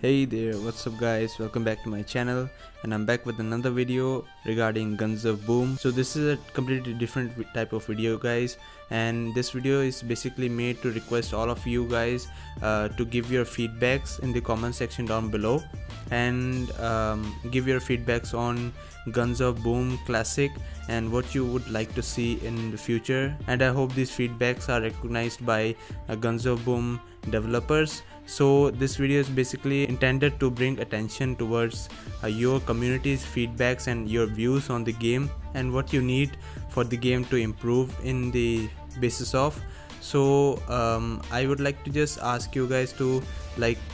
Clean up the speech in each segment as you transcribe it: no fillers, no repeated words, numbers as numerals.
Hey there, what's up guys, welcome back to my channel, and I'm back with another video regarding Guns of Boom. So this is a completely different type of video guys, and this video is basically made to request all of you guys to give your feedbacks in the comment section down below, and give your feedbacks on Guns of Boom Classic and what you would like to see in the future. And I hope these feedbacks are recognized by Guns of Boom developers. So this video is basically intended to bring attention towards your community's feedbacks and your views on the game and what you need for the game to improve in the basis of. So I would like to just ask you guys to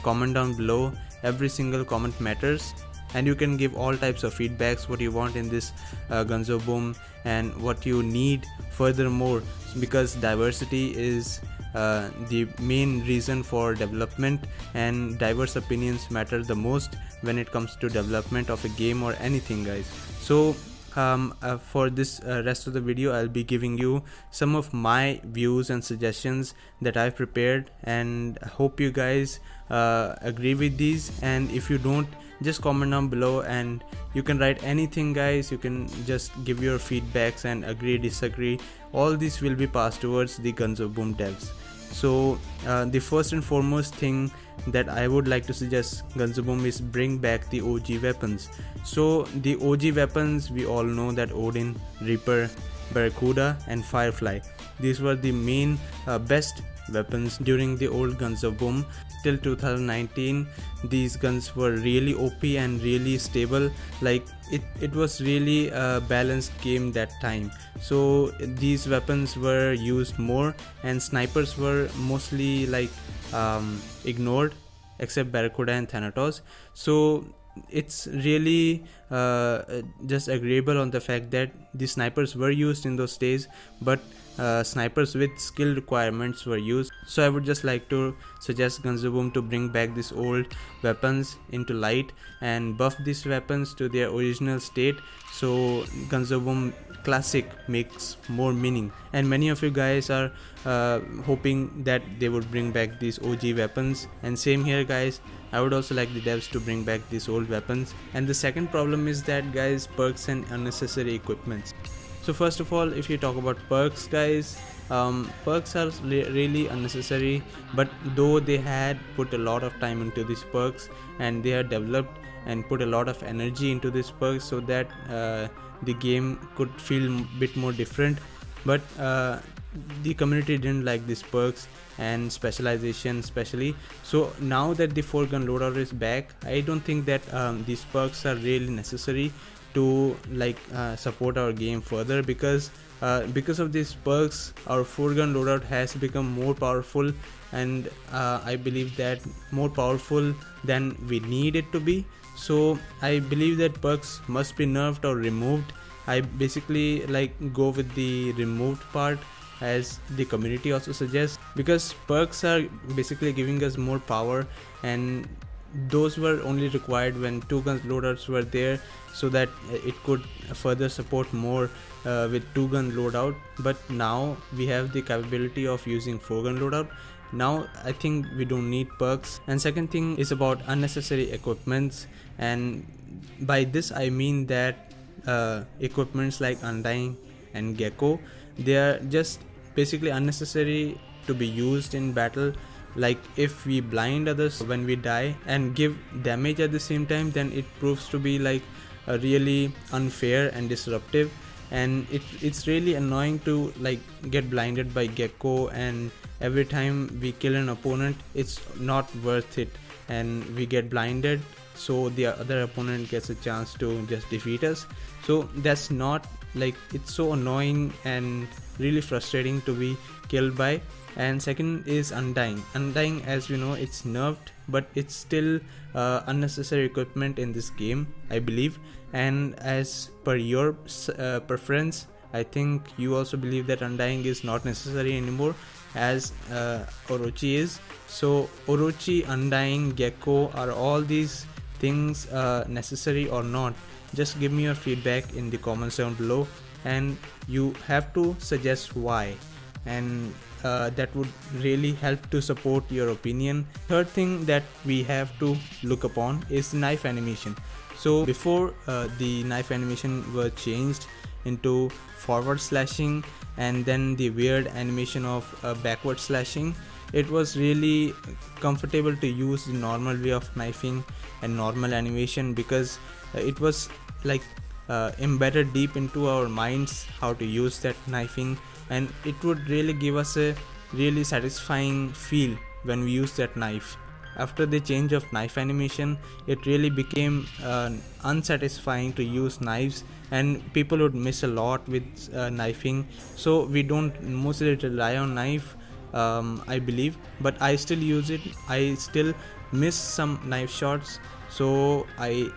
comment down below. Every single comment matters, and you can give all types of feedbacks, what you want in this Guns of Boom and what you need furthermore, because diversity is the main reason for development, and diverse opinions matter the most when it comes to development of a game or anything guys. So for this rest of the video, I'll be giving you some of my views and suggestions that I've prepared, and I hope you guys agree with these. And if you don't, just comment down below, and you can write anything guys. You can just give your feedbacks and agree, disagree. All this will be passed towards the Guns of Boom devs. So the first and foremost thing that I would like to suggest Guns of Boom is bring back the OG weapons. So the OG weapons, we all know that Odin, Reaper, Barracuda and Firefly, these were the main best weapons during the old Guns of Boom. Till 2019 these guns were really OP and really stable. It was really a balanced game that time. So these weapons were used more, and snipers were mostly ignored except Barracuda and Thanatos. So it's really just agreeable on the fact that the snipers were used in those days, but snipers with skill requirements were used. So I would just like to suggest Guns of Boom to bring back these old weapons into light and buff these weapons to their original state, so Guns of Boom Classic makes more meaning. And many of you guys are hoping that they would bring back these OG weapons, and same here guys. I would also like the devs to bring back these old weapons. And the second problem is that guys, perks and unnecessary equipments. So first of all, if you talk about perks guys, perks are really unnecessary, but though they had put a lot of time into these perks, and they are developed and put a lot of energy into these perks so that the game could feel a bit more different, but the community didn't like these perks and specialization especially. So now that the 4-gun loadout is back, I don't think that these perks are really necessary to support our game further, because of these perks our 4-gun loadout has become more powerful, and I believe that more powerful than we need it to be. So I believe that perks must be nerfed or removed. I basically go with the removed part, as the community also suggests, because perks are basically giving us more power, and those were only required when 2-gun loadouts were there, so that it could further support more with 2-gun loadout. But now we have the capability of using 4-gun loadout. Now I think we don't need perks. And second thing is about unnecessary equipments, and by this I mean that equipments like Undying and Gecko, they are just basically unnecessary to be used in battle. Like if we blind others when we die and give damage at the same time, then it proves to be really unfair and disruptive, and it's really annoying to get blinded by Gecko, and every time we kill an opponent it's not worth it and we get blinded, so the other opponent gets a chance to just defeat us. So that's not it's so annoying and really frustrating to be killed by. And second is Undying. Undying, as you know, it's nerfed, but it's still unnecessary equipment in this game, I believe. And as per your preference, I think you also believe that Undying is not necessary anymore, as Orochi is. So Orochi, Undying, Gecko, are all these things necessary or not? Just give me your feedback in the comments down below, and you have to suggest why. and that would really help to support your opinion. Third thing that we have to look upon is knife animation. So before the knife animation were changed into forward slashing and then the weird animation of backward slashing, it was really comfortable to use the normal way of knifing and normal animation, because it was like embedded deep into our minds how to use that knifing, and it would really give us a really satisfying feel when we use that knife. After the change of knife animation, it really became unsatisfying to use knives, and people would miss a lot with knifing. So we don't mostly rely on knife, I believe, but I still use it. I still miss some knife shots, so I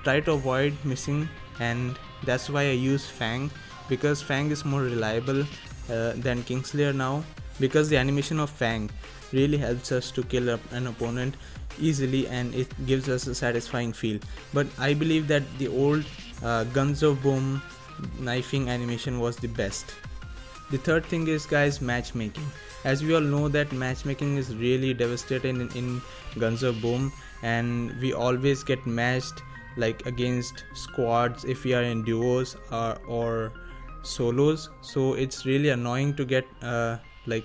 try to avoid missing, and that's why I use Fang, because Fang is more reliable than Kingslayer now, because the animation of Fang really helps us to kill an opponent easily and it gives us a satisfying feel. But I believe that the old Guns of Boom knifing animation was the best. The third thing is, guys, matchmaking. As we all know that matchmaking is really devastating in Guns of Boom, and we always get matched like against squads if we are in duos or solos. So it's really annoying to get like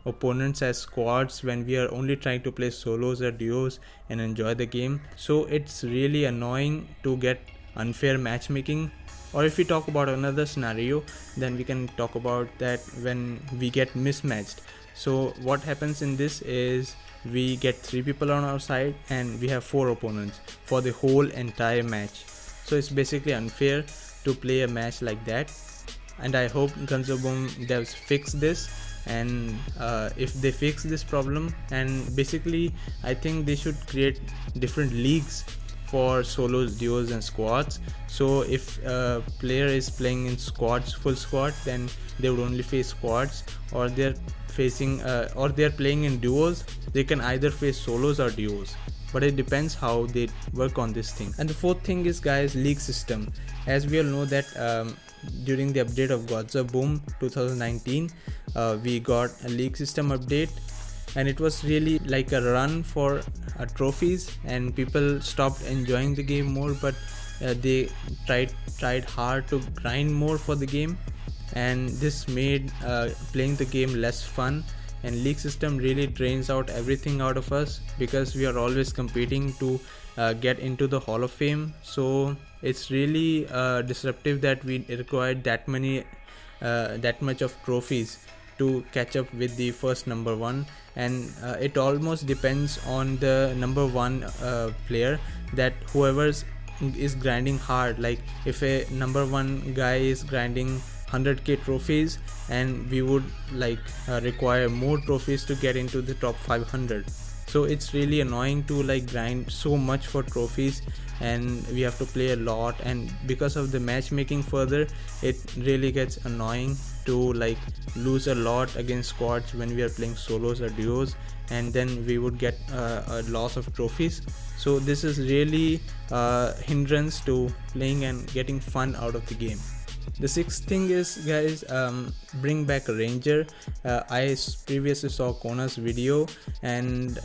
opponents as squads when we are only trying to play solos or duos and enjoy the game. So it's really annoying to get unfair matchmaking. Or if we talk about another scenario, then we can talk about that when we get mismatched. So what happens in this is we get 3 people on our side and we have 4 opponents for the whole entire match. So it's basically unfair to play a match like that, and I hope Guns of Boom devs fix this. And if they fix this problem, and basically I think they should create different leagues for solos, duos and squads. So if a player is playing in squads, full squad, then they would only face squads, or they're facing or they're playing in duos, they can either face solos or duos, but it depends how they work on this thing. And the fourth thing is, guys, league system. As we all know that during the update of Gods of Boom 2019, we got a league system update, and it was really like a run for trophies, and people stopped enjoying the game more, but they tried hard to grind more for the game, and this made playing the game less fun. And league system really drains out everything out of us, because we are always competing to get into the Hall of Fame. So it's really disruptive that we required that much of trophies to catch up with the first number 1, and it almost depends on the number 1 player, that whoever is grinding hard. Like if a number 1 guy is grinding 100k trophies, and we would like require more trophies to get into the top 500. So it's really annoying to like grind so much for trophies, and we have to play a lot, and because of the matchmaking further, it really gets annoying to like lose a lot against squads when we are playing solos or duos, and then we would get a loss of trophies. So this is really hindrance to playing and getting fun out of the game. The sixth thing is, guys, bring back a ranger. I previously saw Kona's video, and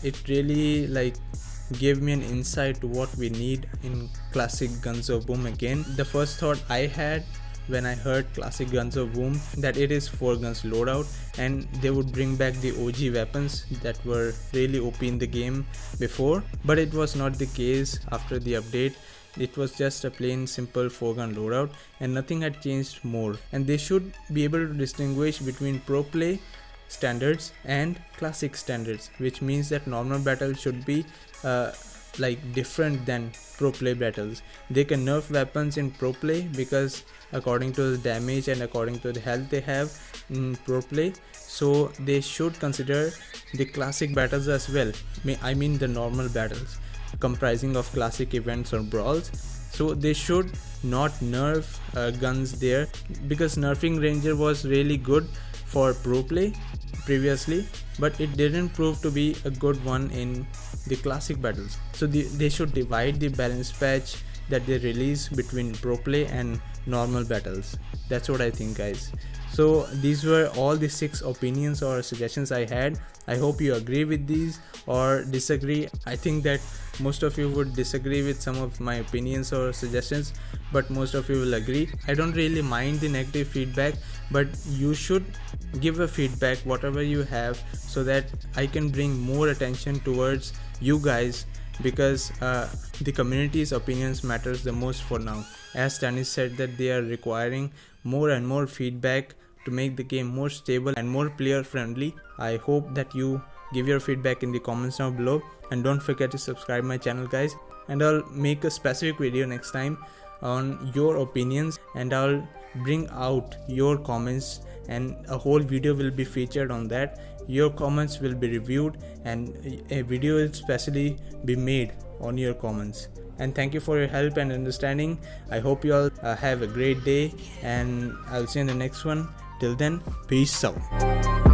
it really like gave me an insight to what we need in classic Guns of Boom again. The first thought I had when I heard classic Guns of Boom, that it is 4 guns loadout, and they would bring back the OG weapons that were really OP in the game before, but it was not the case after the update. It was just a plain simple 4 gun loadout, and nothing had changed more. And they should be able to distinguish between pro play standards and classic standards, which means that normal battles should be like different than pro play battles. They can nerf weapons in pro play because according to the damage and according to the health they have in pro play, so they should consider the classic battles as well. I mean the normal battles comprising of classic events or brawls. So they should not nerf guns there, because nerfing ranger was really good for pro play previously, but it didn't prove to be a good one in the classic battles. So they should divide the balance patch that they release between pro play and normal battles. That's what I think, guys. So these were all the 6 opinions or suggestions I had. I hope you agree with these or disagree. I think that most of you would disagree with some of my opinions or suggestions, but most of you will agree. I don't really mind the negative feedback, but you should give a feedback whatever you have, so that I can bring more attention towards you guys, because the community's opinions matters the most for now. As Stanis said that they are requiring more and more feedback to make the game more stable and more player friendly. I hope that you give your feedback in the comments down below, and don't forget to subscribe my channel, guys. And I'll make a specific video next time on your opinions, and I'll bring out your comments, and a whole video will be featured on that. Your comments will be reviewed and a video will specially be made on your comments. And thank you for your help and understanding. I hope you all have a great day, and I'll see you in the next one. Till then, peace out.